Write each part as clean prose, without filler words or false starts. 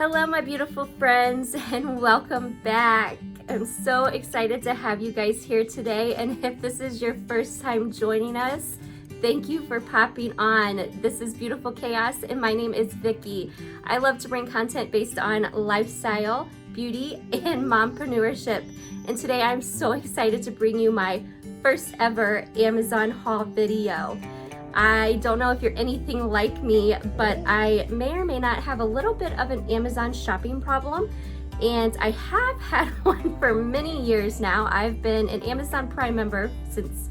Hello, my beautiful friends, and welcome back. I'm so excited to have you guys here today, and if this is your first time joining us, thank you for popping on. This is Beautiful Chaos, and my name is Vicki. I love to bring content based on lifestyle, beauty, and mompreneurship, and today I'm so excited to bring you my first ever Amazon haul video. I don't know if you're anything like me, but I may or may not have a little bit of an Amazon shopping problem, and I have had one for many years now. I've been an Amazon Prime member since,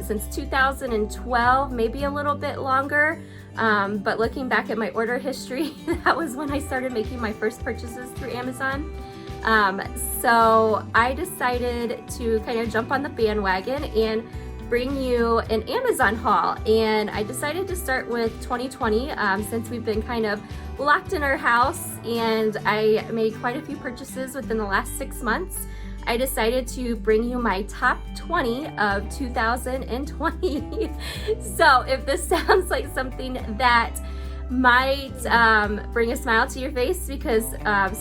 since 2012, maybe a little bit longer, but looking back at my order history, that was when I started making my first purchases through Amazon. So I decided to kind of jump on the bandwagon and bring you an Amazon haul, and I decided to start with 2020 since we've been kind of locked in our house and I made quite a few purchases within the last 6 months. I decided to bring you my top 20 of 2020. So if this sounds like something that might bring a smile to your face, because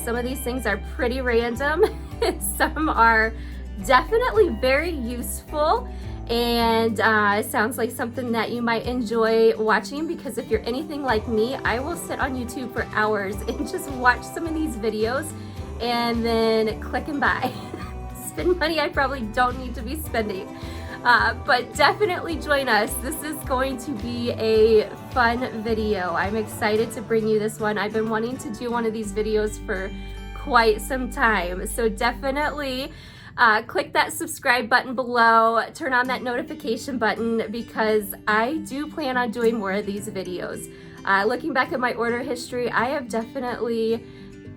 some of these things are pretty random and some are definitely very useful, and it sounds like something that you might enjoy watching, because if you're anything like me, I will sit on YouTube for hours and just watch some of these videos and then click and buy. Spend money I probably don't need to be spending. But definitely join us. This is going to be a fun video. I'm excited to bring you this one. I've been wanting to do one of these videos for quite some time, so definitely click that subscribe button below, turn on that notification button, because I do plan on doing more of these videos. Looking back at my order history, I have definitely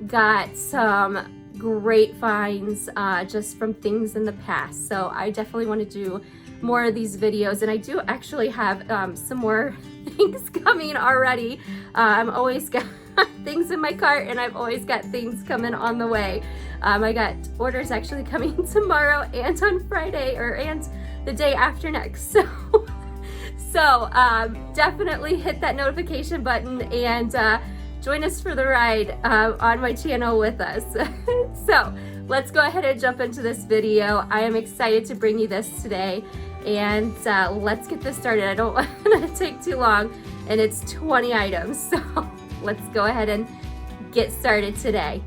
got some great finds just from things in the past. So I definitely want to do more of these videos, and I do actually have some more things coming already. I'm always got things in my cart, and I've always got things coming on the way. I got orders actually coming tomorrow and on Friday, and the day after next. So definitely hit that notification button and join us for the ride on my channel with us. So let's go ahead and jump into this video. I am excited to bring you this today, and let's get this started. I don't want to take too long, and it's 20 items. So let's go ahead and get started today.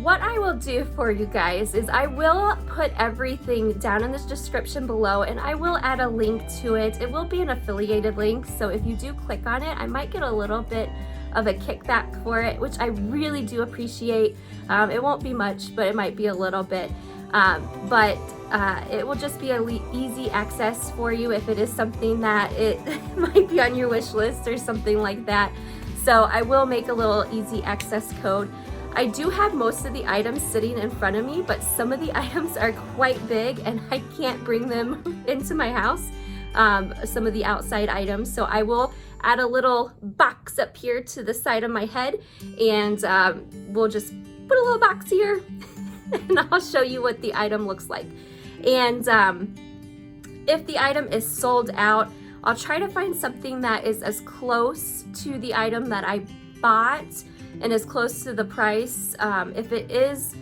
What I will do for you guys is I will put everything down in the description below, and I will add a link to it. It will be an affiliated link, so if you do click on it, I might get a little bit of a kickback for it, which I really do appreciate. It won't be much, but it might be a little bit. But it will just be easy access for you if it is something that it might be on your wish list or something like that. So I will make a little easy access code. I do have most of the items sitting in front of me, but some of the items are quite big and I can't bring them into my house, some of the outside items. So I will add a little box up here to the side of my head, and we'll just put a little box here and I'll show you what the item looks like. And if the item is sold out, I'll try to find something that is as close to the item that I bought and as close to the price. If it is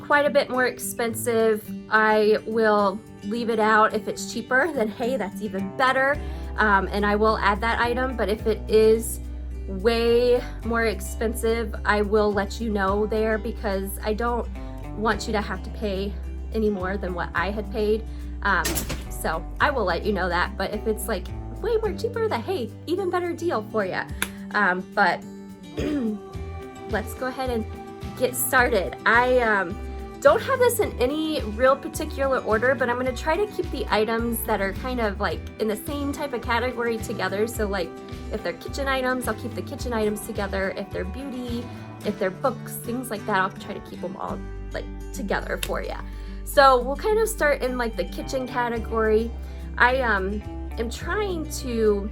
quite a bit more expensive, I will leave it out. If it's cheaper, then hey, that's even better, and I will add that item. But if it is way more expensive, I will let you know there, because I don't want you to have to pay any more than what I had paid. So I will let you know that. But if it's like way more cheaper, then hey, even better deal for you. But let's go ahead and get started. I don't have this in any real particular order, but I'm going to try to keep the items that are kind of like in the same type of category together. So like if they're kitchen items, I'll keep the kitchen items together. If they're beauty, if they're books, things like that, I'll try to keep them all like together for you. So we'll kind of start in like the kitchen category. I am trying to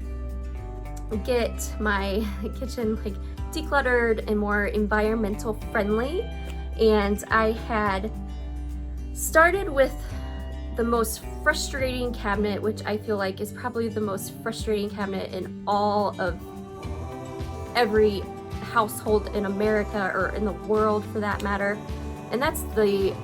get my kitchen like decluttered and more environmental friendly. And I had started with the most frustrating cabinet, which I feel like is probably the most frustrating cabinet in all of every household in America, or in the world for that matter, and that's the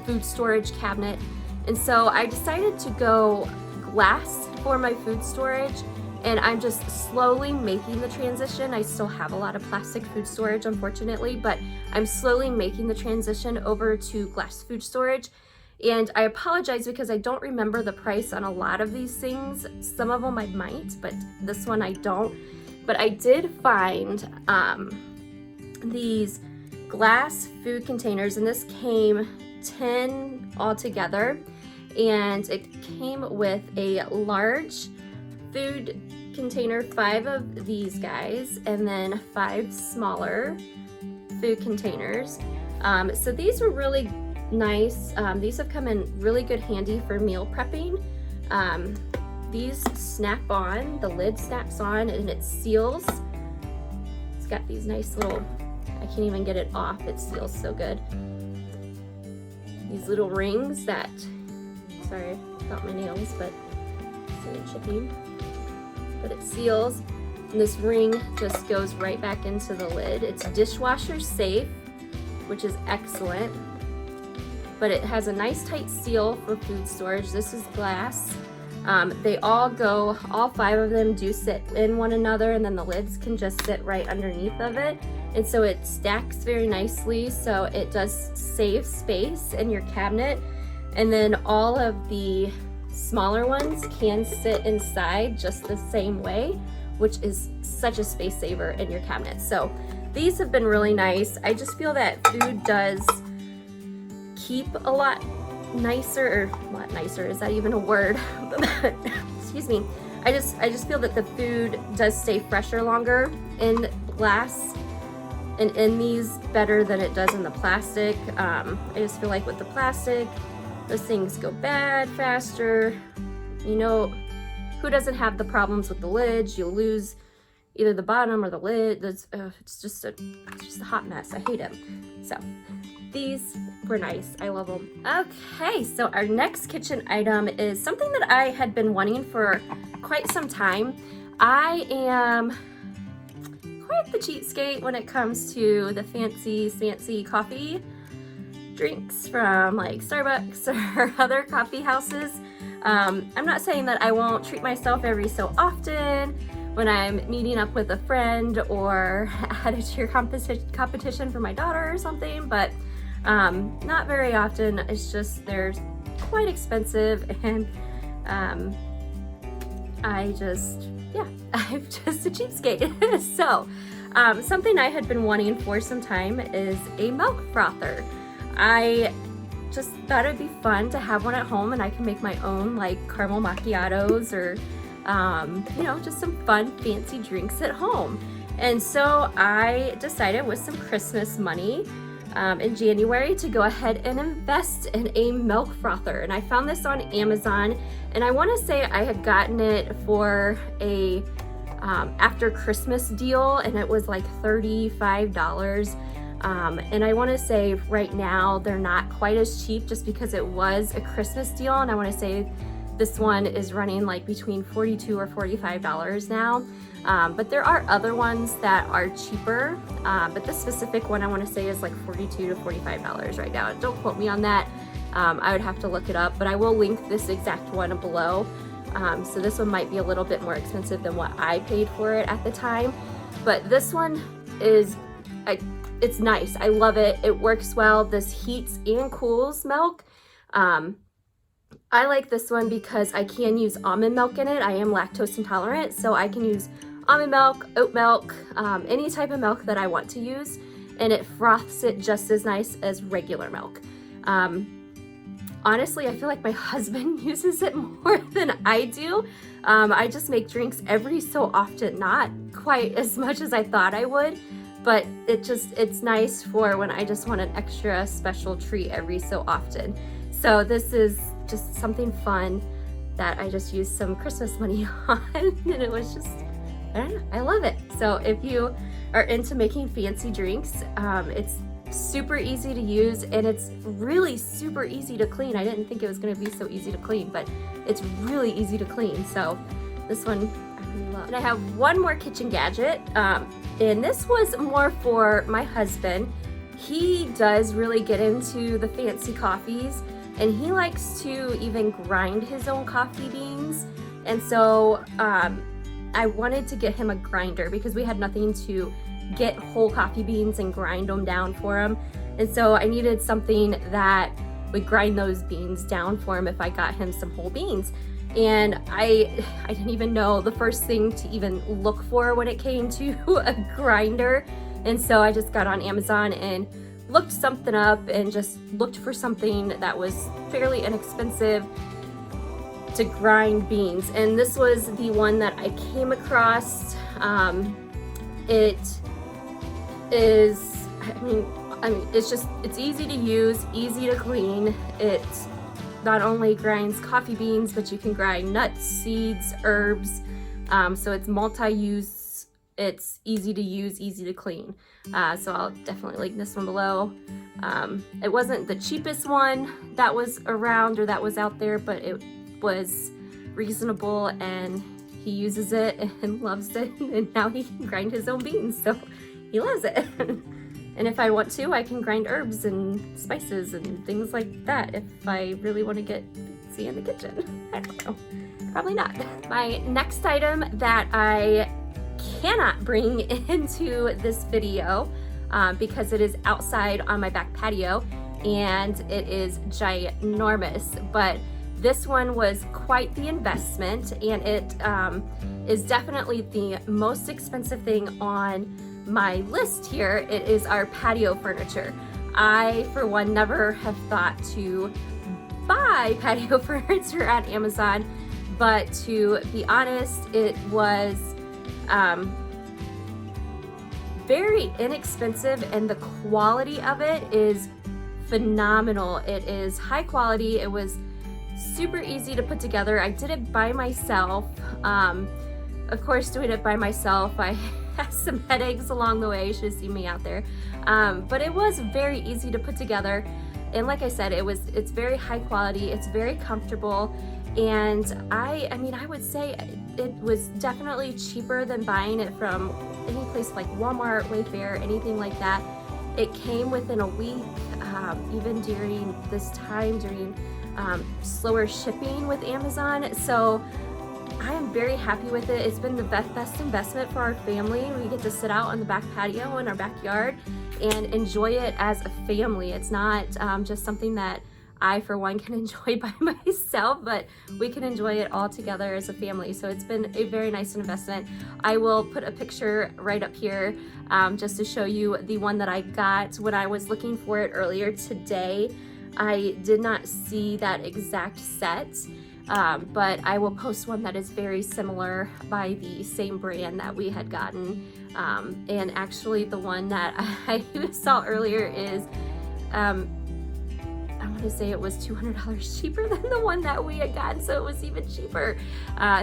food storage cabinet. And so I decided to go glass for my food storage, and I'm just slowly making the transition. I still have a lot of plastic food storage, unfortunately, but I'm slowly making the transition over to glass food storage. And I apologize because I don't remember the price on a lot of these things. Some of them I might, but this one I don't. But I did find these glass food containers, and this came 10 altogether, and it came with a large food container, 5 of these guys, and then 5 smaller food containers. So these were really nice. These have come in really good handy for meal prepping. These snap on, the lid snaps on, and it seals. It's got these nice little, I can't even get it off, it seals so good. These little rings that, sorry about my nails, but it's chipping. But it seals, and this ring just goes right back into the lid. It's dishwasher safe, which is excellent, but it has a nice tight seal for food storage. This is glass. They all 5 of them do sit in one another, and then the lids can just sit right underneath of it. And so it stacks very nicely, so it does save space in your cabinet. And then all of the smaller ones can sit inside just the same way, which is such a space saver in your cabinet. So these have been really nice. I just feel that food does keep a lot nicer, or a lot nicer, is that even a word? Excuse me. I just feel that the food does stay fresher longer in glass and in these better than it does in the plastic. I just feel like with the plastic, those things go bad faster. You know, who doesn't have the problems with the lids? You'll lose either the bottom or the lid. It's just a hot mess. I hate them. So these were nice. I love them. Okay, so our next kitchen item is something that I had been wanting for quite some time. I am quite the cheapskate when it comes to the fancy coffee drinks from like Starbucks or other coffee houses. I'm not saying that I won't treat myself every so often when I'm meeting up with a friend or at a cheer competition for my daughter or something, but not very often. It's just they're quite expensive, and I'm just a cheapskate. So something I had been wanting for some time is a milk frother. I just thought it'd be fun to have one at home, and I can make my own like caramel macchiatos or just some fun fancy drinks at home. And so I decided with some Christmas money in January to go ahead and invest in a milk frother. And I found this on Amazon, and I want to say I had gotten it for a after Christmas deal, and it was like $35. And I want to say right now they're not quite as cheap just because it was a Christmas deal, and I want to say this one is running like between $42 or $45 now. But there are other ones that are cheaper, but this specific one I want to say is like $42 to $45 right now. Don't quote me on that. I would have to look it up, but I will link this exact one below. So this one might be a little bit more expensive than what I paid for it at the time, but this one is it's nice. I love it. It works well. This heats and cools milk. I like this one because I can use almond milk in it. I am lactose intolerant, so I can use almond milk, oat milk, any type of milk that I want to use, and it froths it just as nice as regular milk. Honestly, I feel like my husband uses it more than I do. I just make drinks every so often, not quite as much as I thought I would, but it's nice for when I just want an extra special treat every so often. So this is just something fun that I just used some Christmas money on, and it was just, I don't know, I love it. So if you are into making fancy drinks. It's super easy to use, and it's really super easy to clean. I didn't think it was going to be so easy to clean, but it's really easy to clean. So this one I really love. And I have one more kitchen gadget, and this was more for my husband. He does really get into the fancy coffees, and he likes to even grind his own coffee beans. And so I wanted to get him a grinder because we had nothing to get whole coffee beans and grind them down for him. And so I needed something that would grind those beans down for him if I got him some whole beans. And I didn't even know the first thing to even look for when it came to a grinder. And so I just got on Amazon and looked something up and just looked for something that was fairly inexpensive to grind beans. And this was the one that I came across. It is, I mean, it's easy to use, easy to clean. It not only grinds coffee beans, but you can grind nuts, seeds, herbs. So it's multi-use, it's easy to use, easy to clean. So I'll definitely link this one below. It wasn't the cheapest one that was around or that was out there, but it was reasonable, and he uses it and loves it, and now he can grind his own beans, so he loves it. And if I want to, I can grind herbs and spices and things like that if I really want to get fancy in the kitchen. I don't know, probably not. My next item that I cannot bring into this video because it is outside on my back patio and it is ginormous, but this one was quite the investment, and it is definitely the most expensive thing on my list here. It is our patio furniture. I, for one, never have thought to buy patio furniture on Amazon, but to be honest, it was very inexpensive, and the quality of it is phenomenal. It is high quality. It was super easy to put together. I did it by myself. Of course, doing it by myself, I had some headaches along the way. You should have seen me out there. But it was very easy to put together. And like I said, it's very high quality. It's very comfortable. And I mean, I would say it was definitely cheaper than buying it from any place like Walmart, Wayfair, anything like that. It came within a week, even during this time, during slower shipping with Amazon. So I am very happy with it. It's been the best investment for our family. We get to sit out on the back patio in our backyard and enjoy it as a family. It's not just something that I, for one, can enjoy by myself, but we can enjoy it all together as a family. So it's been a very nice investment. I will put a picture right up here just to show you the one that I got when I was looking for it earlier today. I did not see that exact set, but I will post one that is very similar by the same brand that we had gotten. And actually the one that I saw earlier is, I want to say it was $200 cheaper than the one that we had gotten, so it was even cheaper.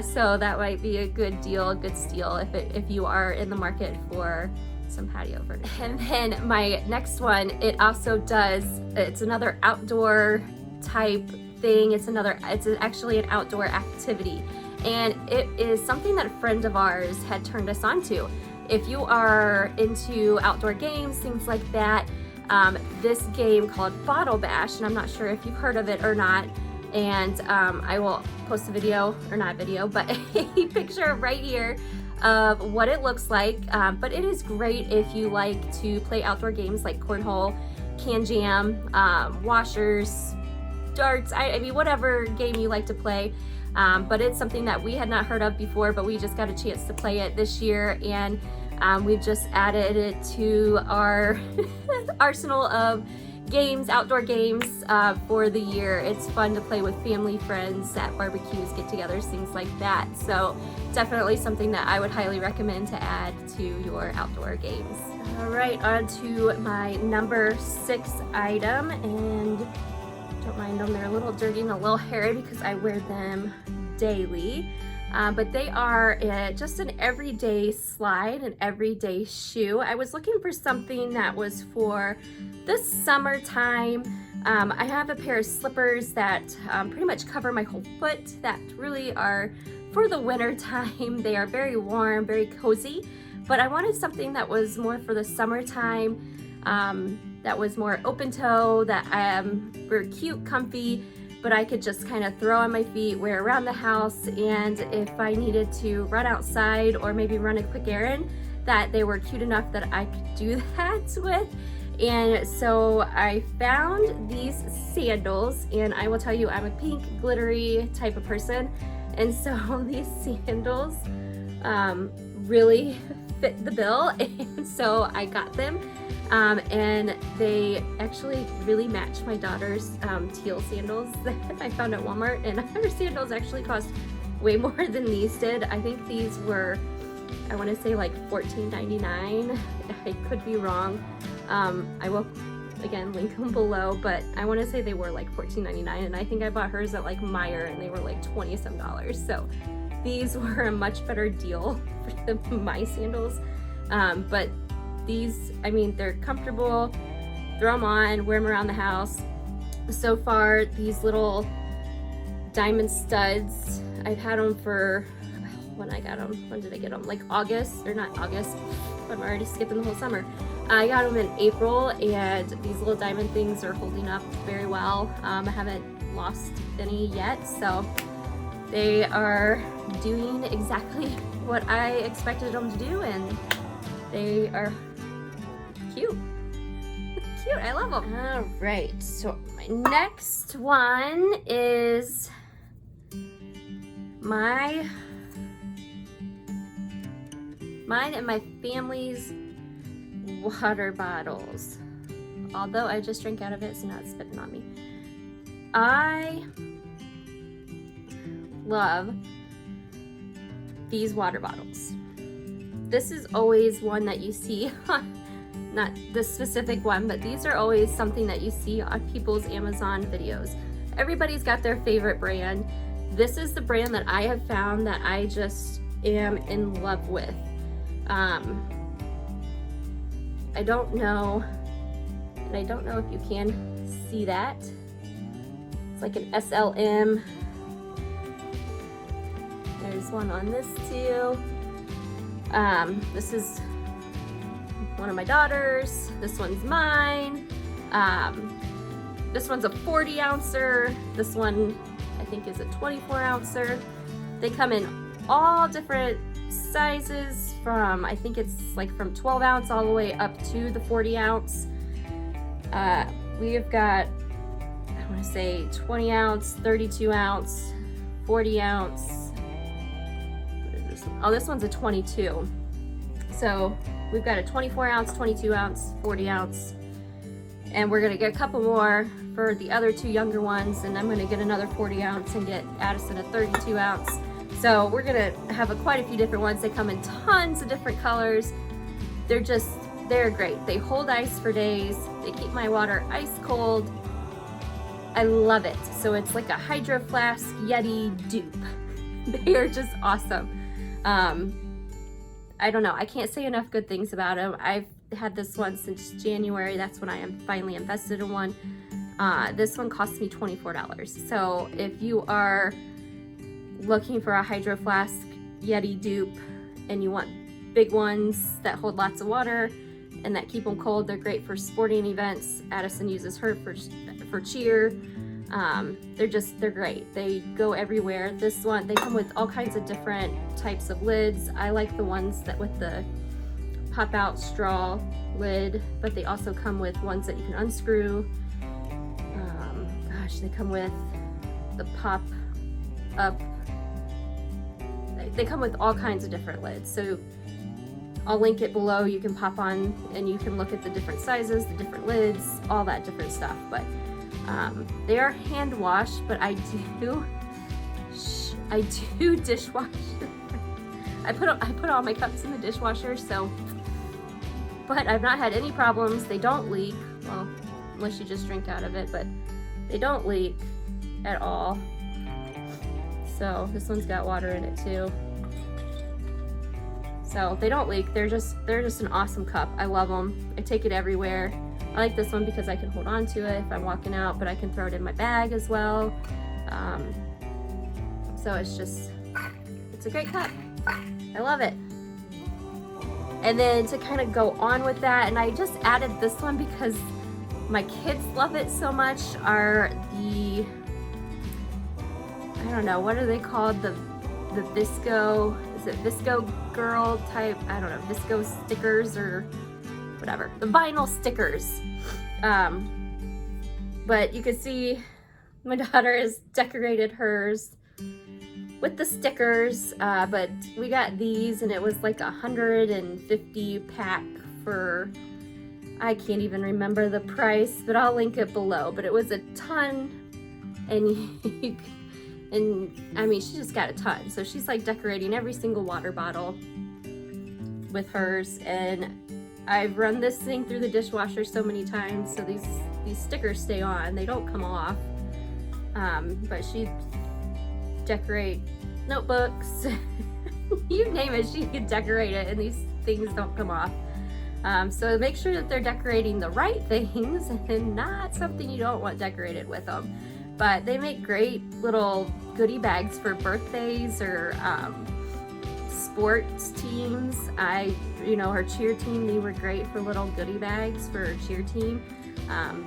So that might be a good deal, a good steal if you are in the market for some patio furniture. And then my next one, it's another outdoor type thing. It's actually an outdoor activity, and it is something that a friend of ours had turned us on to. If you are into outdoor games, things like that, this game called Bottle Bash, and I'm not sure if you've heard of it or not, and I will post a video, or not video, but a picture right here of what it looks like. But it is great if you like to play outdoor games like cornhole, can jam, washers, darts, I mean whatever game you like to play. But it's something that we had not heard of before, but we just got a chance to play it this year, and we've just added it to our arsenal of games, outdoor games for the year. It's fun to play with family, friends at barbecues, get-togethers, things like that. So definitely something that I would highly recommend to add to your outdoor games. All right, on to my number 6 item, and don't mind them, they're a little dirty and a little hairy because I wear them daily. but they are just an everyday slide, an everyday shoe. I was looking for something that was for the summertime. I have a pair of slippers that pretty much cover my whole foot that really are for the winter time. They are very warm, very cozy, but I wanted something that was more for the summertime, that was more open toe, that were cute, comfy, but I could just kind of throw on my feet, wear around the house, and if I needed to run outside or maybe run a quick errand, that they were cute enough that I could do that with. And so I found these sandals, and I will tell you, I'm a pink glittery type of person, and so these sandals really fit the bill, and so I got them. And they actually really match my daughter's teal sandals that I found at Walmart, and her sandals actually cost way more than these did. I think these were, I want to say like $14.99. I could be wrong. I will again link them below, but I want to say they were like $14.99, and I think I bought hers at like Meijer and they were like $20 some. So these were a much better deal for my sandals. But these, I mean, they're comfortable, throw them on, wear them around the house. So far, these little diamond studs, I've had them for, when I got them, when did I get them? Like August, or not August, I'm already skipping the whole summer. I got them in April, and these little diamond things are holding up very well. I haven't lost any yet, so they are doing exactly what I expected them to do, and they are cute. Cute, I love them. All right, so my next one is mine and my family's water bottles. Although I just drank out of it, so now it's spitting on me. I love these water bottles. This is always one that you see, not this specific one, but these are always something that you see on people's Amazon videos. Everybody's got their favorite brand. This is the brand that I have found that I just am in love with. I don't know, and I don't know if you can see that. It's like an SLM. There's one on this too. This is one of my daughters. This one's mine. This one's a 40 ouncer. This one I think is a 24 ouncer. They come in all different sizes from, I think it's like from 12 ounce all the way up to the 40 ounce. We have got, I want to say 20 ounce, 32 ounce, 40 ounce. What is this one? Oh, this one's a 22. So we've got a 24 ounce, 22 ounce, 40 ounce, and we're gonna get a couple more for the other two younger ones, and I'm gonna get another 40 ounce and get Addison a 32 ounce. So we're gonna have quite a few different ones. They come in tons of different colors. They're great. They hold ice for days. They keep my water ice cold. I love it. So it's like a Hydro Flask Yeti dupe. They are just awesome. I don't know. I can't say enough good things about them. I've had this one since January. That's when I am finally invested in one. This one cost me $24. So if you are looking for a Hydro Flask Yeti dupe and you want big ones that hold lots of water and that keep them cold, they're great for sporting events. Addison uses her for cheer. They're great. They go everywhere. This one, they come with all kinds of different types of lids. I like the ones that with the pop out straw lid, but they also come with ones that you can unscrew. They come with the pop up. They come with all kinds of different lids. So I'll link it below. You can pop on and you can look at the different sizes, the different lids, all that different stuff. But they are hand washed, but I do dishwash. I put all my cups in the dishwasher, so, but I've not had any problems. They don't leak, well, unless you just drink out of it, but they don't leak at all. So this one's got water in it too. So they don't leak. They're just an awesome cup. I love them. I take it everywhere. I like this one because I can hold on to it if I'm walking out, but I can throw it in my bag as well. So it's a great cup. I love it. And then to kind of go on with that, and I just added this one because my kids love it so much, are the, I don't know, what are they called? The Visco, is it Visco girl type? I don't know, Visco stickers or whatever. The vinyl stickers. But you can see my daughter has decorated hers with the stickers, but we got these and it was like 150 pack for, I can't even remember the price, but I'll link it below. But it was a ton, and I mean, she just got a ton. So she's like decorating every single water bottle with hers, and I've run this thing through the dishwasher so many times, so these stickers stay on, they don't come off. But she decorate notebooks, you name it, she can decorate it, and these things don't come off. So make sure that they're decorating the right things and not something you don't want decorated with them. But they make great little goodie bags for birthdays or sports teams. Her cheer team, they were great for little goodie bags for her cheer team.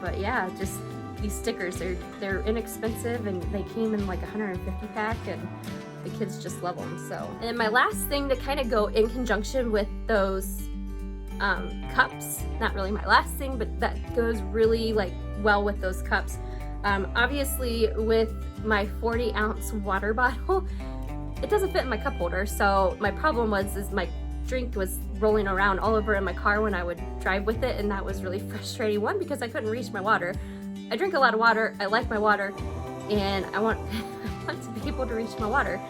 But yeah, just these stickers, they're inexpensive, and they came in like 150 pack, and the kids just love them. So, and my last thing to kind of go in conjunction with those cups, not really my last thing, but that goes really like well with those cups. Obviously with my 40-ounce water bottle, it doesn't fit in my cup holder. So my problem is my drink was rolling around all over in my car when I would drive with it, and that was really frustrating. One, because I couldn't reach my water. I drink a lot of water, I like my water, and I want to be able to reach my water.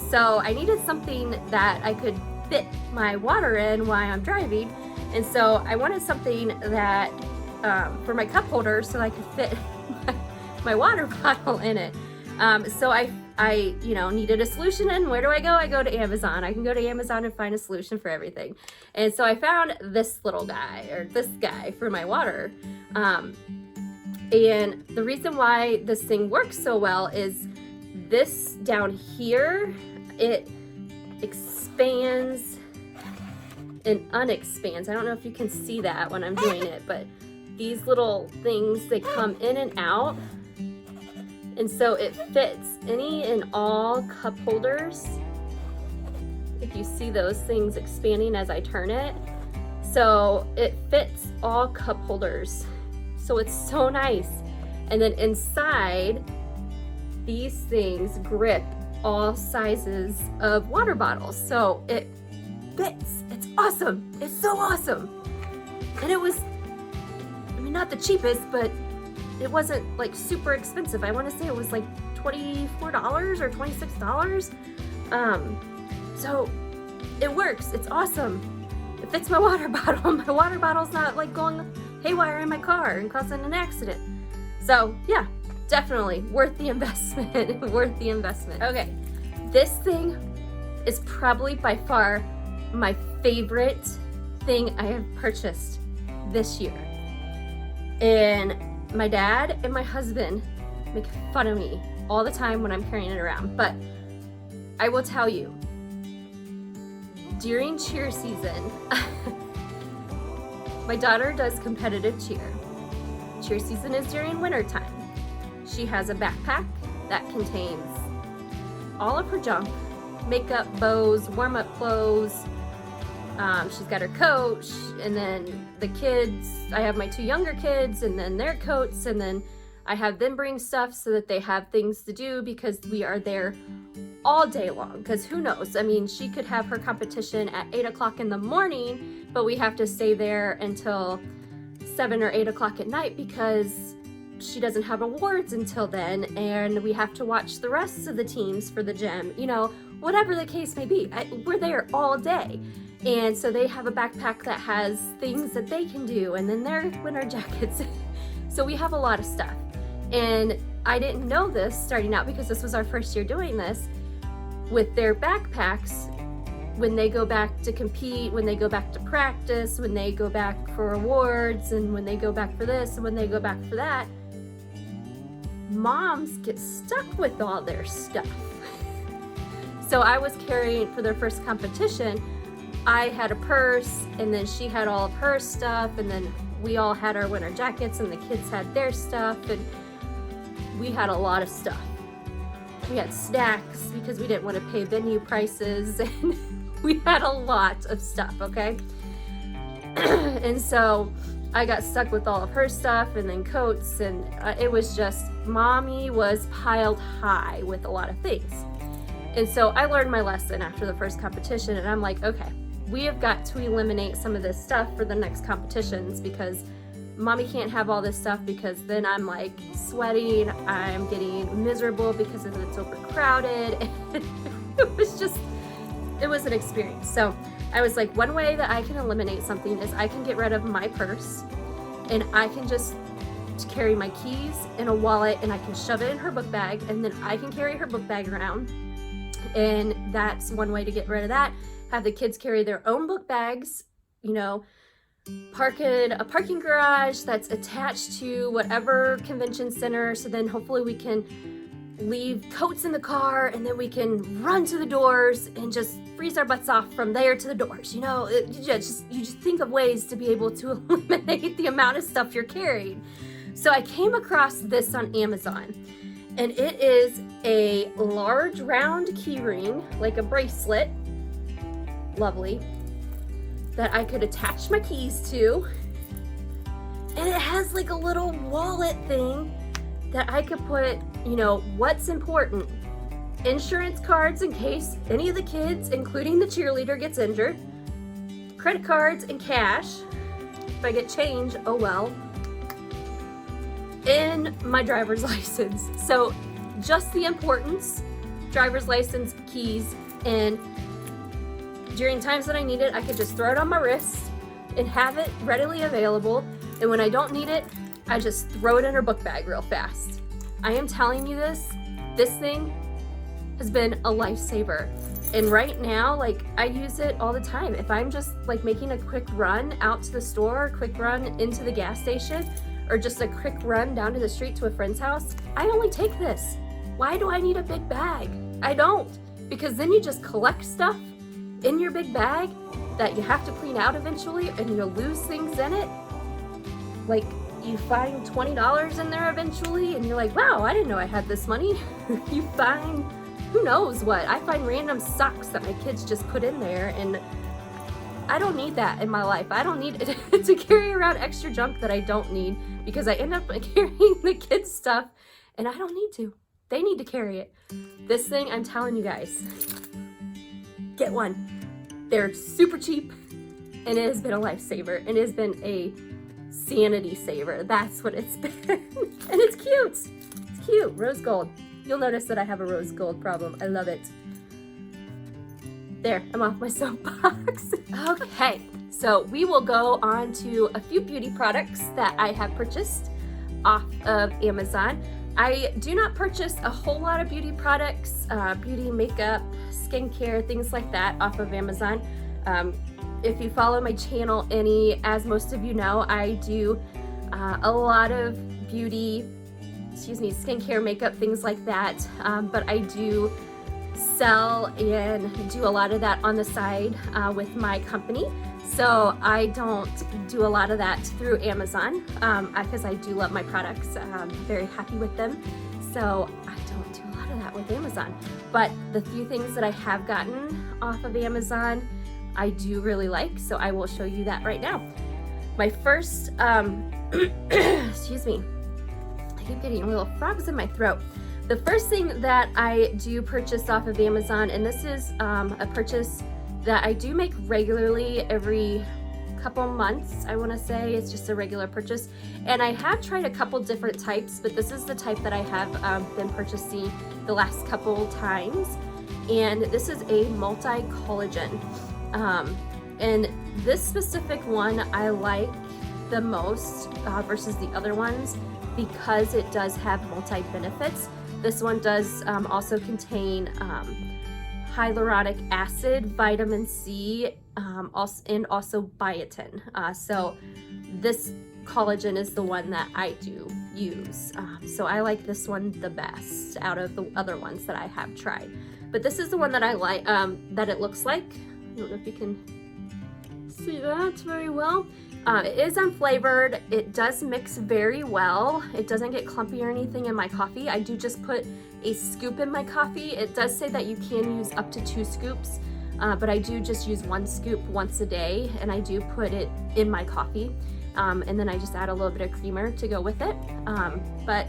So I needed something that I could fit my water in while I'm driving, and so I wanted something that for my cup holder so I could fit my water bottle in it. So I needed a solution, and where do I go? I go to Amazon. I can go to Amazon and find a solution for everything. And so I found this guy for my water. And the reason why this thing works so well is this down here, it expands and unexpands. I don't know if you can see that when I'm doing it, but these little things, they come in and out. And so it fits any and all cup holders. If you see those things expanding as I turn it. So it fits all cup holders. So it's so nice. And then inside, these things grip all sizes of water bottles. So it fits. It's awesome. It's so awesome. And it was, not the cheapest, but it wasn't like super expensive. I want to say it was like $24 or $26. So it works. It's awesome. It fits my water bottle. My water bottle's not like going haywire in my car and causing an accident. So yeah, definitely worth the investment. Worth the investment. Okay, this thing is probably by far my favorite thing I have purchased this year. And my dad and my husband make fun of me all the time when I'm carrying it around, but I will tell you, during cheer season, my daughter does competitive cheer. Cheer season is during winter time. She has a backpack that contains all of her junk, makeup, bows, warm-up clothes. She's got her coat, and then the kids, I have my two younger kids and then their coats, and then I have them bring stuff so that they have things to do, because we are there all day long. Because who knows, she could have her competition at 8 o'clock in the morning, but we have to stay there until 7 or 8 o'clock at night because she doesn't have awards until then, and we have to watch the rest of the teams for the gym, whatever the case may be. We're there all day. And so they have a backpack that has things that they can do, and then their winter jackets. So we have a lot of stuff. And I didn't know this starting out because this was our first year doing this, with their backpacks, when they go back to compete, when they go back to practice, when they go back for awards, and when they go back for this, and when they go back for that, moms get stuck with all their stuff. So I was carrying, for their first competition, I had a purse, and then she had all of her stuff, and then we all had our winter jackets, and the kids had their stuff, and we had a lot of stuff. We had snacks because we didn't want to pay venue prices, and we had a lot of stuff, okay? And so I got stuck with all of her stuff, and then coats, and it was just, mommy was piled high with a lot of things. And so I learned my lesson after the first competition, and I'm like, okay, we have got to eliminate some of this stuff for the next competitions, because mommy can't have all this stuff, because then I'm like sweating, I'm getting miserable because it's overcrowded. It was an experience. So I was like, one way that I can eliminate something is I can get rid of my purse, and I can just carry my keys in a wallet, and I can shove it in her book bag, and then I can carry her book bag around. And that's one way to get rid of that. Have the kids carry their own book bags, you know, park in a parking garage that's attached to whatever convention center. So then hopefully we can leave coats in the car, and then we can run to the doors and just freeze our butts off from there to the doors. You know, you just think of ways to be able to eliminate the amount of stuff you're carrying. So I came across this on Amazon, and it is a large round key ring, like a bracelet, lovely, that I could attach my keys to. And it has like a little wallet thing that I could put, you know, what's important. Insurance cards in case any of the kids, including the cheerleader, gets injured. Credit cards and cash. If I get change, oh well. And my driver's license. So just the importance, driver's license, keys, and during times that I need it, I could just throw it on my wrist and have it readily available. And when I don't need it, I just throw it in her book bag real fast. I am telling you this thing has been a lifesaver. And right now, like, I use it all the time. If I'm just like making a quick run out to the store, a quick run into the gas station, or just a quick run down to the street to a friend's house, I only take this. Why do I need a big bag? I don't, because then you just collect stuff in your big bag that you have to clean out eventually, and you'll lose things in it. Like, you find $20 in there eventually, and you're like, wow, I didn't know I had this money. You find who knows what. I find random socks that my kids just put in there, and I don't need that in my life. I don't need to carry around extra junk that I don't need, because I end up carrying the kids' stuff, and I don't need to. They need to carry it. This thing, I'm telling you guys, get one. They're super cheap, and it has been a lifesaver, and it has been a sanity saver. That's what it's been. And it's cute. It's cute. Rose gold. You'll notice that I have a rose gold problem. I love it. There, I'm off my soapbox. Okay, so we will go on to a few beauty products that I have purchased off of Amazon. I do not purchase a whole lot of beauty products, beauty, makeup, skincare, things like that off of Amazon. If you follow my channel any, as most of you know, I do a lot of beauty, skincare, makeup, things like that. But I do sell and do a lot of that on the side with my company. So I don't do a lot of that through Amazon because I do love my products. I'm very happy with them. So I don't do a lot of that with Amazon. But the few things that I have gotten off of Amazon, I do really like. So I will show you that right now. My first, excuse me, I keep getting little frogs in my throat. The first thing that I do purchase off of Amazon, and this is a purchase that I do make regularly every couple months, I want to say. It's just a regular purchase. And I have tried a couple different types, but this is the type that I have been purchasing the last couple times. And this is a multi-collagen. And this specific one I like the most versus the other ones because it does have multi-benefits. This one does also contain hyaluronic acid, vitamin C, and also biotin. So this collagen is the one that I do use. So I like this one the best out of the other ones that I have tried. But this is the one that I like, that it looks like. I don't know if you can see that very well. It is unflavored. It does mix very well. It doesn't get clumpy or anything in my coffee. I do just put a scoop in my coffee. It does say that you can use up to 2 scoops, but I do just use 1 scoop once a day, and I do put it in my coffee. And then I just add a little bit of creamer to go with it. But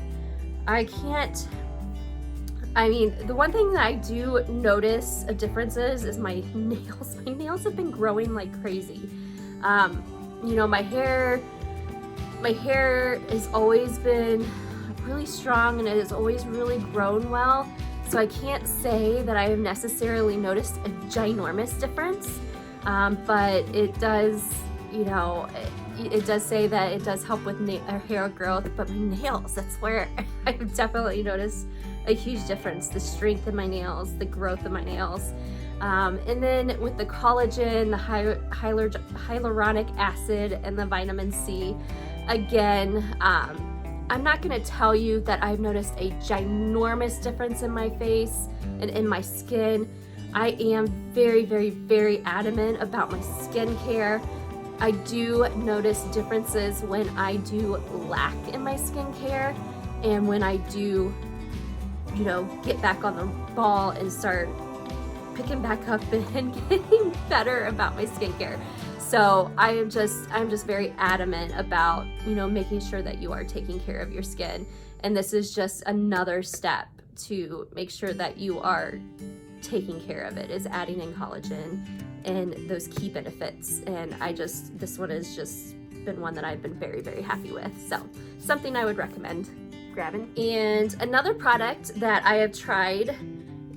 the one thing that I do notice a difference is my nails. My nails have been growing like crazy. You know, my hair has always been really strong and it has always really grown well. So I can't say that I have necessarily noticed a ginormous difference, but it does, you know, it does say that it does help with hair growth, but my nails, that's where I've definitely noticed a huge difference. The strength of my nails, the growth of my nails. And then with the collagen, the hyaluronic acid, and the vitamin C, again, I'm not going to tell you that I've noticed a ginormous difference in my face and in my skin. I am very, very, very adamant about my skincare. I do notice differences when I do lack in my skincare and when I do, you know, get back on the ball and start picking back up and getting better about my skincare. So I'm just very adamant about, you know, making sure that you are taking care of your skin. And this is just another step to make sure that you are taking care of it, is adding in collagen and those key benefits. And this one has just been one that I've been very, very happy with. So something I would recommend grabbing. And another product that I have tried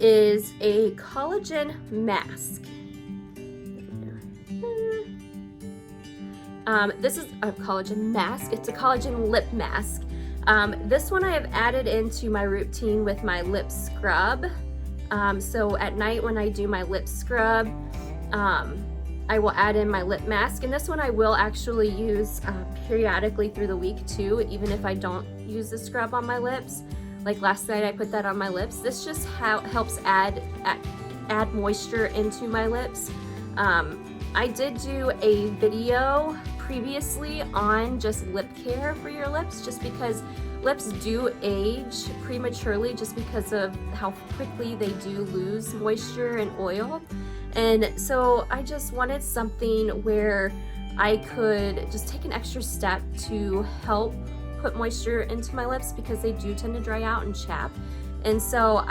is a collagen mask. This is a collagen mask. It's a collagen lip mask. This one I have added into my routine with my lip scrub. So at night when I do my lip scrub, I will add in my lip mask. And this one I will actually use periodically through the week too, even if I don't use the scrub on my lips. Like last night I put that on my lips. This just helps add moisture into my lips. I did do a video previously on just lip care for your lips, just because lips do age prematurely just because of how quickly they do lose moisture and oil. And so I just wanted something where I could just take an extra step to help put moisture into my lips, because they do tend to dry out and chap. And so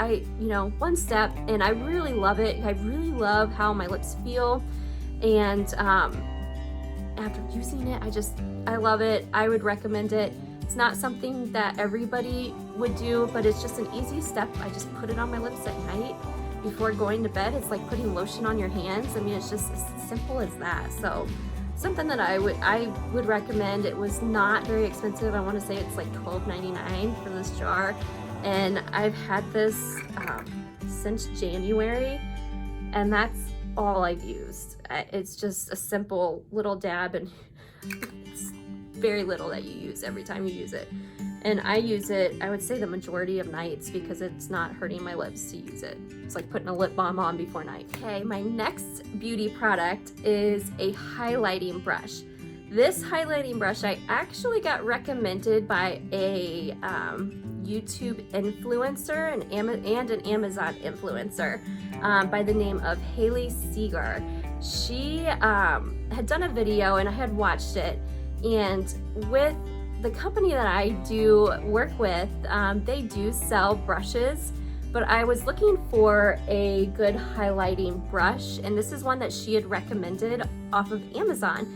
one step, and I really love it. I really love how my lips feel. And after using it, I love it. I would recommend it. It's not something that everybody would do, but it's just an easy step. I just put it on my lips at night before going to bed. It's like putting lotion on your hands. I mean, it's just as simple as that. So something that I would recommend. It was not very expensive. I want to say it's like $12.99 for this jar. And I've had this since January, and that's all I've used. It's just a simple little dab, and it's very little that you use every time you use it. And I use it, I would say, the majority of nights, because it's not hurting my lips to use it. It's like putting a lip balm on before night. Okay, my next beauty product is a highlighting brush. This highlighting brush I actually got recommended by a YouTube influencer and an Amazon influencer by the name of Haley Seegar. She had done a video and I had watched it, and with the company that I do work with, they do sell brushes, but I was looking for a good highlighting brush, and this is one that she had recommended off of Amazon.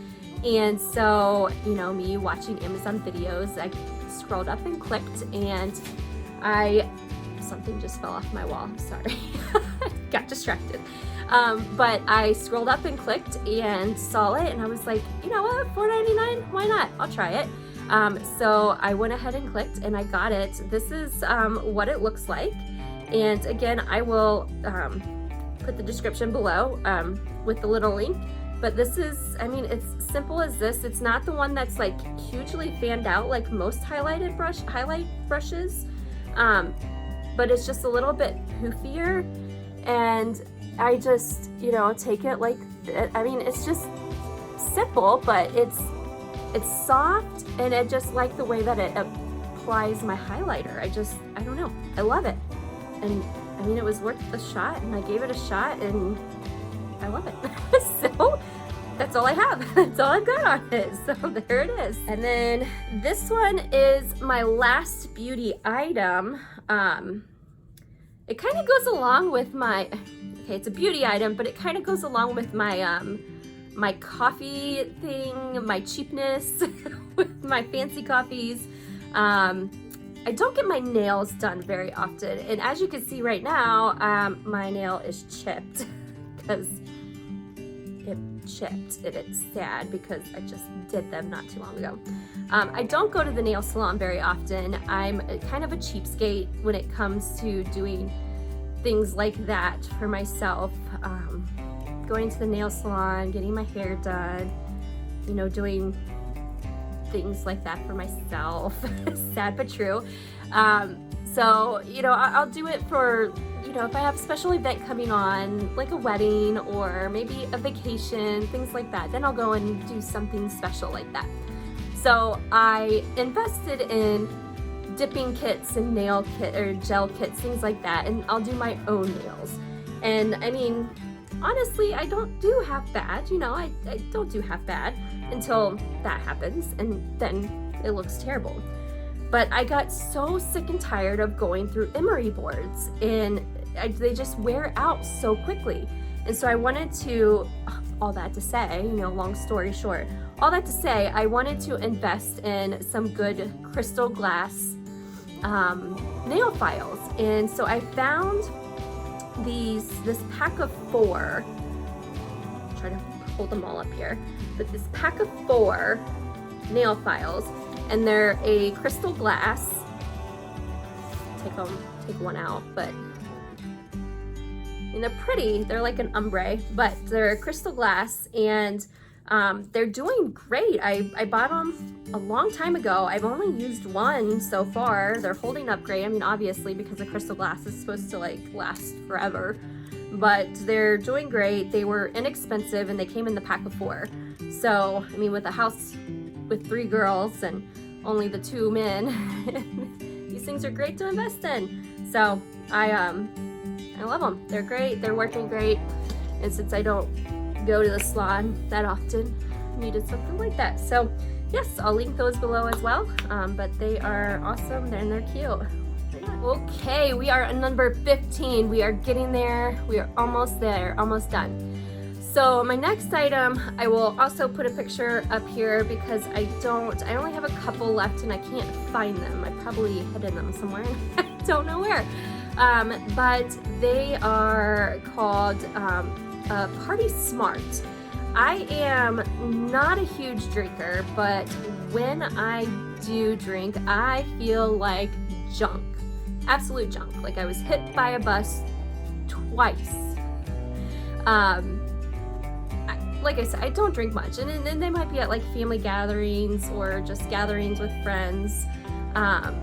And so, me watching Amazon videos, I scrolled up and clicked, and something just fell off my wall, I'm sorry. Got distracted. But I scrolled up and clicked and saw it, and I was like, you know what, $4.99, why not? I'll try it. So I went ahead and clicked and I got it. This is what it looks like. And again, I will put the description below with the little link. But this is, I mean, it's simple as this. It's not the one that's like hugely fanned out like most highlight brushes, but it's just a little bit poofier. And I just, you know, take it like, I mean, it's just simple, but it's soft, and I just like the way that it applies my highlighter. I don't know, I love it. And I mean, it was worth a shot, and I gave it a shot, and I love it. So that's all I have. That's all I've got on it. So there it is. And then this one is my last beauty item. It kind of goes along with my, okay, it's a beauty item, but it kind of goes along with my my coffee thing, my cheapness with my fancy coffees. I don't get my nails done very often, and as you can see right now, my nail is chipped because it chipped, and it's sad because I just did them not too long ago. I don't go to the nail salon very often. I'm kind of a cheapskate when it comes to doing things like that for myself. Going to the nail salon, getting my hair done, you know, doing things like that for myself. Sad but true. So, you know, I'll do it for, you know, if I have a special event coming on, like a wedding or maybe a vacation, things like that, then I'll go and do something special like that. So I invested in dipping kits and nail kit or gel kits, things like that, and I'll do my own nails. And I mean, honestly, I don't do half bad, you know, I don't do half bad until that happens, and then it looks terrible. But I got so sick and tired of going through emery boards, and they just wear out so quickly. And so I wanted to, all that to say, you know, long story short, all that to say, I wanted to invest in some good crystal glass nail files. And so I found this pack of 4, I'll try to hold them all up here, but this pack of 4 nail files, and they're a crystal glass. Take one out, but and they're pretty. They're like an ombre, but they're crystal glass, and they're doing great. I bought them a long time ago. I've only used one so far. They're holding up great. I mean, obviously, because the crystal glass is supposed to like last forever, but they're doing great. They were inexpensive, and they came in the pack of 4. So, I mean, with a house with 3 girls and only the 2 men, these things are great to invest in. So I love them. They're great. They're working great. And since I don't go to the salon that often, I needed something like that. So yes, I'll link those below as well. But they are awesome, and they're cute. Okay, we are at number 15. We are getting there. We are almost there, almost done. So my next item, I will also put a picture up here because I only have a couple left and I can't find them. I probably hidden them somewhere. I don't know where. But they are called Party Smart. I am not a huge drinker, but when I do drink, I feel like junk. Absolute junk. Like I was hit by a bus twice. Like I said, I don't drink much, and then they might be at like family gatherings or just gatherings with friends. And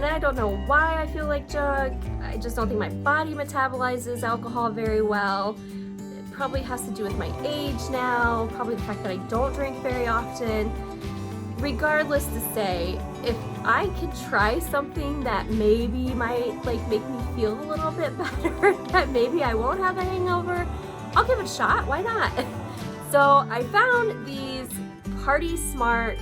I don't know why I feel like junk. I just don't think my body metabolizes alcohol very well. It probably has to do with my age now, probably the fact that I don't drink very often. Regardless to say, if I could try something that maybe might like make me feel a little bit better, that maybe I won't have a hangover, I'll give it a shot. Why not? So I found these Party Smart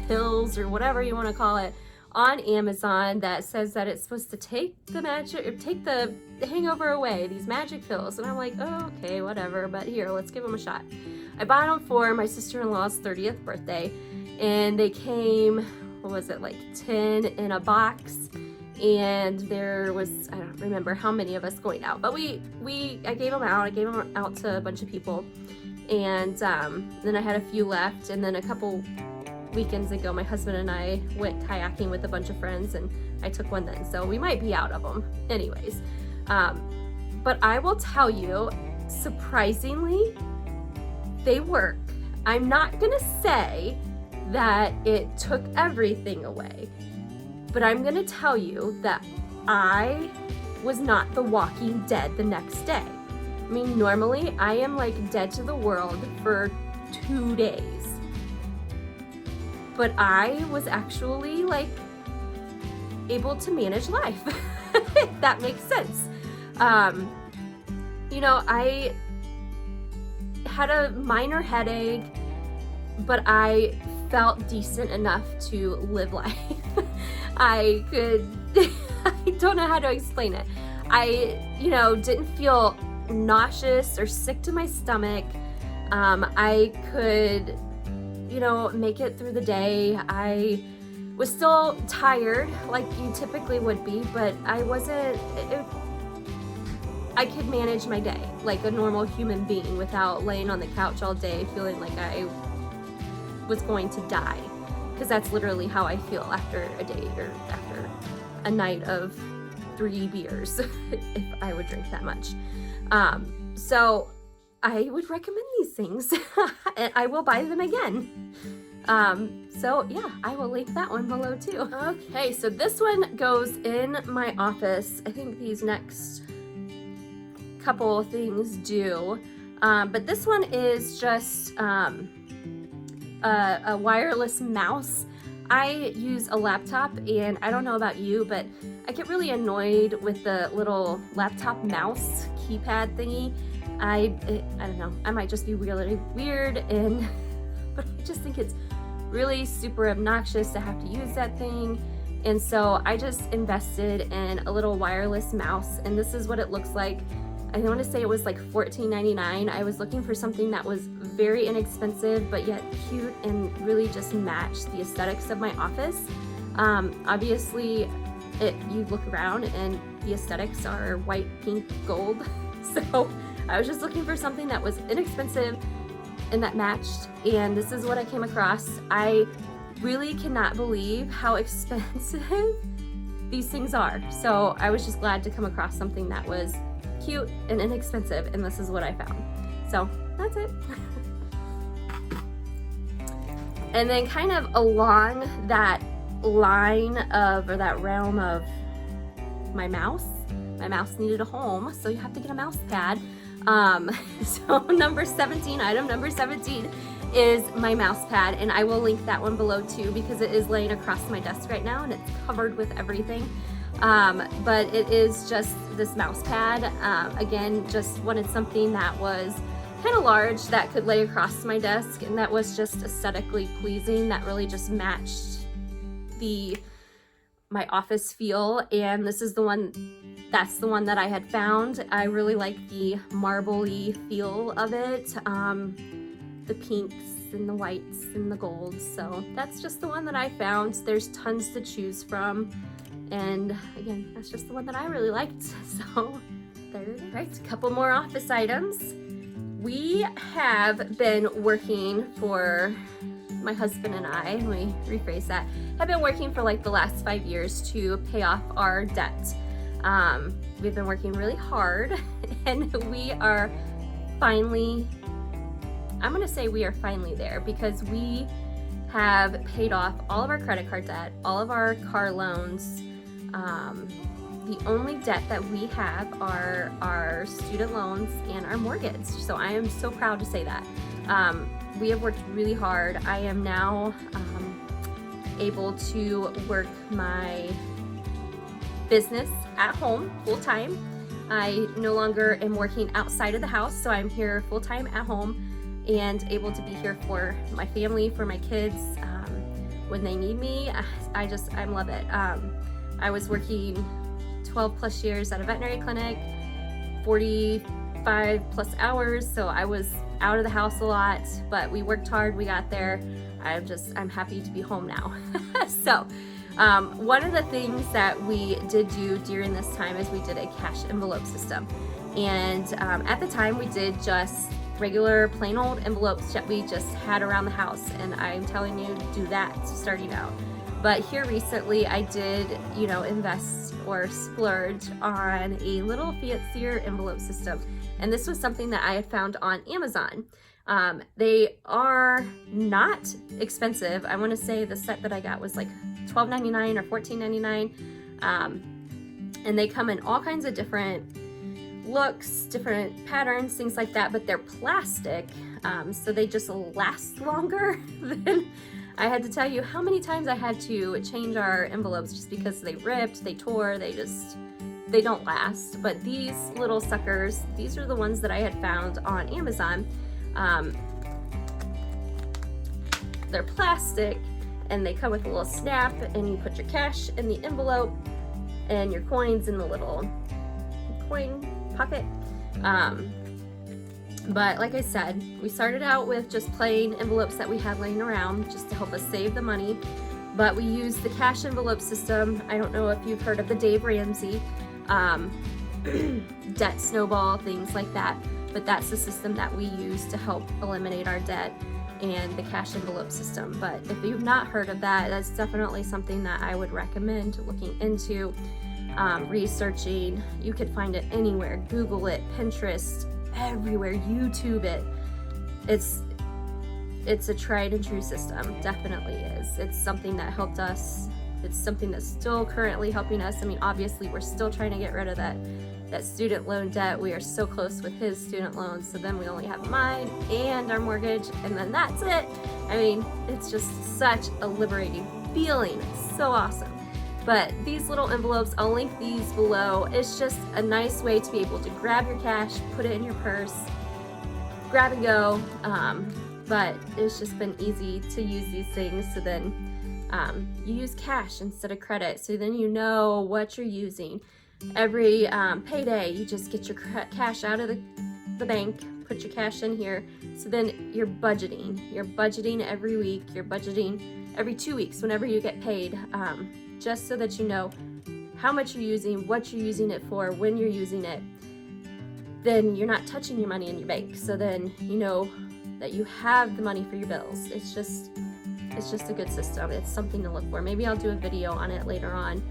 pills, or whatever you want to call it, on Amazon that says that it's supposed to take the hangover away, these magic pills. And I'm like, oh, okay, whatever, but here, let's give them a shot. I bought them for my sister-in-law's 30th birthday, and they came, what was it, like 10 in a box. And there was, I don't remember how many of us going out, but I gave them out. I gave them out to a bunch of people, and then I had a few left, and then a couple weekends ago, my husband and I went kayaking with a bunch of friends, and I took one then, so we might be out of them. Anyways, but I will tell you, surprisingly, they work. I'm not gonna say that it took everything away, but I'm gonna tell you that I was not the walking dead the next day. I mean, normally I am like dead to the world for 2 days, but I was actually like able to manage life, if that makes sense. You know, I had a minor headache, but I felt decent enough to live life. I don't know how to explain it. I, you know, didn't feel nauseous or sick to my stomach. I could, you know, make it through the day. I was still tired like you typically would be, but I wasn't, I could manage my day like a normal human being without laying on the couch all day feeling like I was going to die, because that's literally how I feel after a day or after a night of 3 beers if I would drink that much. So I would recommend these things and I will buy them again. So yeah, I will link that one below too. Okay, so this one goes in my office. I think these next couple things do, but this one is just a wireless mouse. I use a laptop, and I don't know about you, but I get really annoyed with the little laptop mouse keypad thingy. I don't know, I might just be really weird, and but I just think it's really super obnoxious to have to use that thing. And so I just invested in a little wireless mouse, and this is what it looks like. I want to say it was like $14.99. I was looking for something that was very inexpensive but yet cute and really just matched the aesthetics of my office. Obviously, you look around and the aesthetics are white, pink, gold. So I was just looking for something that was inexpensive and that matched, and this is what I came across. I really cannot believe how expensive these things are. So I was just glad to come across something that was cute and inexpensive, and this is what I found. So that's it. And then kind of along that line of, or that realm of my mouse needed a home, so you have to get a mouse pad. So item number 17 is my mouse pad, and I will link that one below too, because it is laying across my desk right now and it's covered with everything. But it is just this mouse pad. Again, just wanted something that was kind of large that could lay across my desk, and that was just aesthetically pleasing, that really just matched my office feel. And this is the one, that's the one that I had found. I really like the marbly feel of it, the pinks and the whites and the golds. So that's just the one that I found. There's tons to choose from, and again, that's just the one that I really liked. So there it is. Right, a couple more office items. We have been working for, my husband and I, let me rephrase that, have been working for like the last 5 years to pay off our debt. We've been working really hard, and we are finally, I'm gonna say we are finally there, because we have paid off all of our credit card debt, all of our car loans. The only debt that we have are our student loans and our mortgage. So I am so proud to say that. We have worked really hard. I am now able to work my business at home full-time. I no longer am working outside of the house, so I'm here full-time at home and able to be here for my family, for my kids, when they need me. I love it. I was working 12 plus years at a veterinary clinic, 45 plus hours, so I was out of the house a lot, but we worked hard, we got there. I'm happy to be home now. So one of the things that we did do during this time is we did a cash envelope system. And at the time we did just regular plain old envelopes that we just had around the house, and I'm telling you, do that starting out. But here recently I did, you know, invest or splurge on a little fancier envelope system, and this was something that I had found on Amazon. They are not expensive. I want to say the set that I got was like $12.99 or $14.99, and they come in all kinds of different looks, different patterns, things like that, but they're plastic, so they just last longer than I had to tell you how many times I had to change our envelopes just because they ripped, they tore, they don't last. But these little suckers, these are the ones that I had found on Amazon. They're plastic and they come with a little snap, and you put your cash in the envelope and your coins in the little coin pocket. But like I said, we started out with just plain envelopes that we had laying around just to help us save the money. But we used the cash envelope system. I don't know if you've heard of the Dave Ramsey, debt snowball, things like that. But that's the system that we use to help eliminate our debt, and the cash envelope system. But if you've not heard of that, that's definitely something that I would recommend looking into, researching. You could find it anywhere. Google it, Pinterest, everywhere, YouTube it. It's a tried and true system, definitely is. It's something that helped us. It's something that's still currently helping us. I mean, obviously we're still trying to get rid of that student loan debt. We are so close with his student loans, so then we only have mine and our mortgage, and then that's it. I mean, it's just such a liberating feeling. It's so awesome. But these little envelopes, I'll link these below. It's just a nice way to be able to grab your cash, put it in your purse, grab and go. But it's just been easy to use these things. So then you use cash instead of credit. So then you know what you're using. Every payday, you just get your cash out of the bank, put your cash in here. So then you're budgeting. You're budgeting every week. You're budgeting every 2 weeks whenever you get paid. Just so that you know how much you're using, what you're using it for, when you're using it. Then you're not touching your money in your bank. So then you know that you have the money for your bills. It's just a good system. It's something to look for. Maybe I'll do a video on it later on.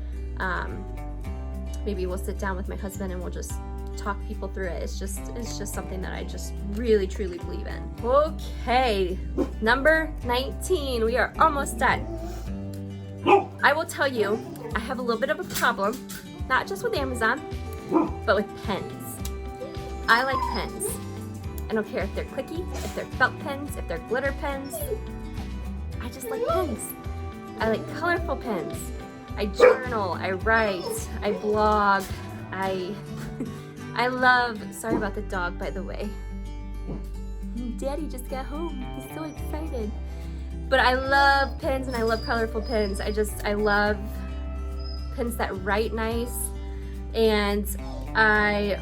Maybe we'll sit down with my husband and we'll just talk people through it. It's just something that I just really truly believe in. Okay, number 19. We are almost done. I will tell you, I have a little bit of a problem, not just with Amazon, but with pens. I like pens. I don't care if they're clicky, if they're felt pens, if they're glitter pens. I just like pens. I like colorful pens. I journal, I write, I blog, I love, sorry about the dog, by the way. Daddy just got home. He's so excited. But I love pens and I love colorful pens. I love pens that write nice. And I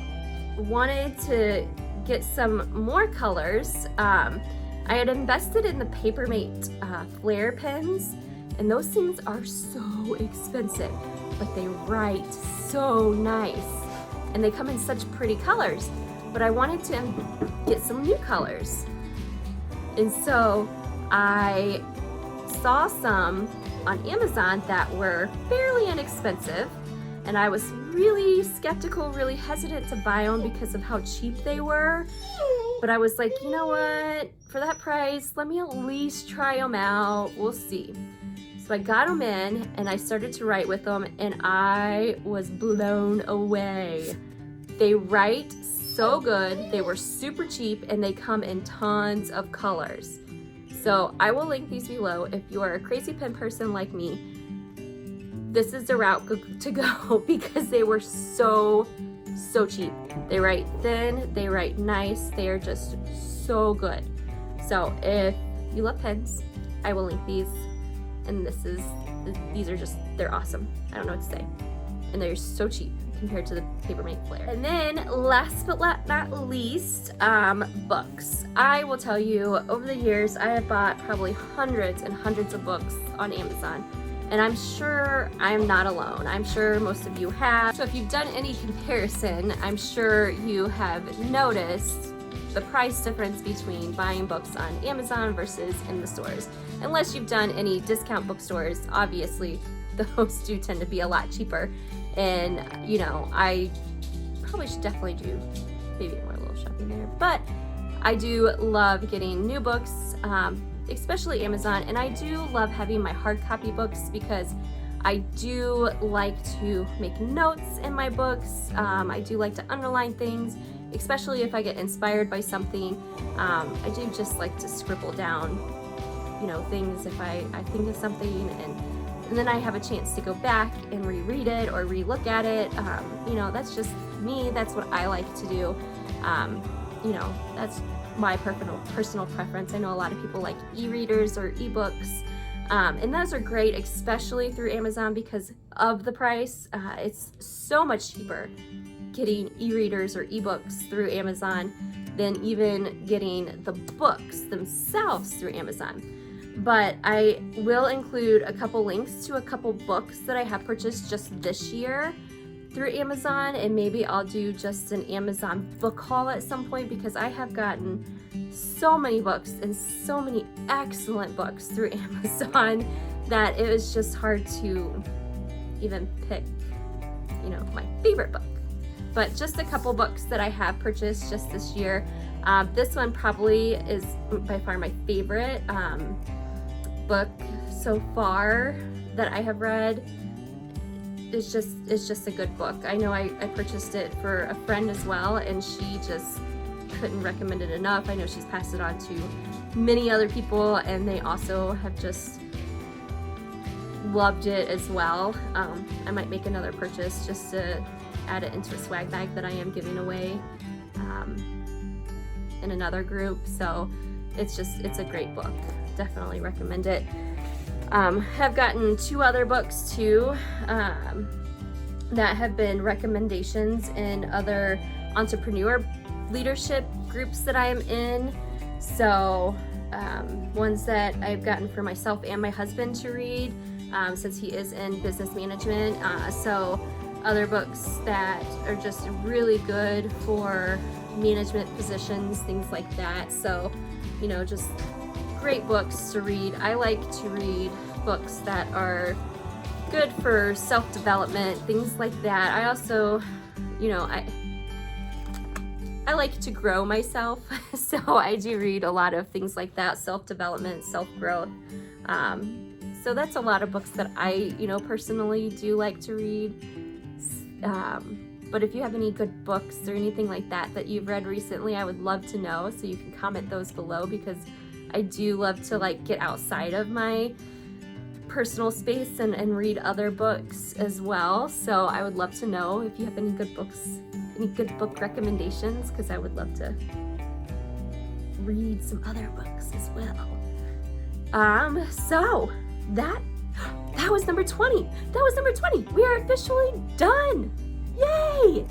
wanted to get some more colors. I had invested in the Papermate Flare pens, and those things are so expensive, but they write so nice. And they come in such pretty colors. But I wanted to get some new colors. And so I saw some on Amazon that were fairly inexpensive, and I was really skeptical, really hesitant to buy them because of how cheap they were. But I was like, you know what? For that price, let me at least try them out. We'll see. So I got them in and I started to write with them, and I was blown away. They write so good. They were super cheap, and they come in tons of colors. So I will link these below. If you are a crazy pen person like me, this is the route to go because they were so cheap. They write thin, they write nice, they are just so good. So if you love pens, I will link these, and these are just, they're awesome. I don't know what to say. And they're so cheap compared to the Papermate Flare. And then last but not least, books. I will tell you, over the years, I have bought probably hundreds and hundreds of books on Amazon. And I'm sure I'm not alone. I'm sure most of you have. So if you've done any comparison, I'm sure you have noticed the price difference between buying books on Amazon versus in the stores. Unless you've done any discount bookstores, obviously those do tend to be a lot cheaper. And you know, I probably should definitely do maybe more little shopping there, but I do love getting new books, especially Amazon, and I do love having my hard copy books because I do like to make notes in my books. I do like to underline things, especially if I get inspired by something. I do just like to scribble down, you know, things if I think of something, and then I have a chance to go back and reread it or relook at it. You know, that's just me. That's what I like to do. You know, that's my personal preference. I know a lot of people like e-readers or ebooks, and those are great, especially through Amazon because of the price. It's so much cheaper getting e-readers or ebooks through Amazon than even getting the books themselves through Amazon. But I will include a couple links to a couple books that I have purchased just this year through Amazon, and maybe I'll do just an Amazon book haul at some point because I have gotten so many books and so many excellent books through Amazon that it was just hard to even pick, you know, my favorite book. But just a couple books that I have purchased just this year. This one probably is by far my favorite book so far that I have read. It's just a good book. I know I purchased it for a friend as well, and she just couldn't recommend it enough. I know she's passed it on to many other people, and they also have just loved it as well. I might make another purchase just to add it into a swag bag that I am giving away in another group. So it's a great book. Definitely recommend it. Have gotten 2 other books too that have been recommendations in other entrepreneur leadership groups that I am in. So ones that I've gotten for myself and my husband to read since he is in business management. So other books that are just really good for management positions, things like that. So, you know, just great books to read. I like to read books that are good for self-development, things like that. I also, you know, I like to grow myself, so I do read a lot of things like that, self-development, self-growth. So that's a lot of books that I, you know, personally do like to read. But if you have any good books or anything like that that you've read recently, I would love to know, so you can comment those below, because I do love to like get outside of my personal space and read other books as well. So I would love to know if you have any good books, any good book recommendations, because I would love to read some other books as well. So that was number 20. That was number 20. We are officially done. Yay!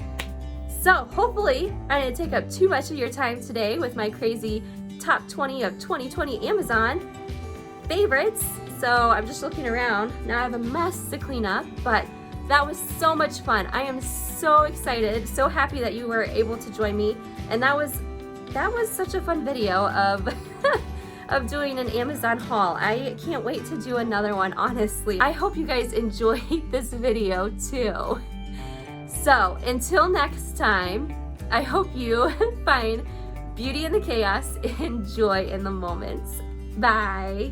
So hopefully I didn't take up too much of your time today with my crazy top 20 of 2020 Amazon favorites. So I'm just looking around. Now I have a mess to clean up, but that was so much fun. I am so excited, so happy that you were able to join me. And that was such a fun video of of doing an Amazon haul. I can't wait to do another one, honestly. I hope you guys enjoyed this video too. So until next time, I hope you find beauty in the chaos and joy in the moments. Bye.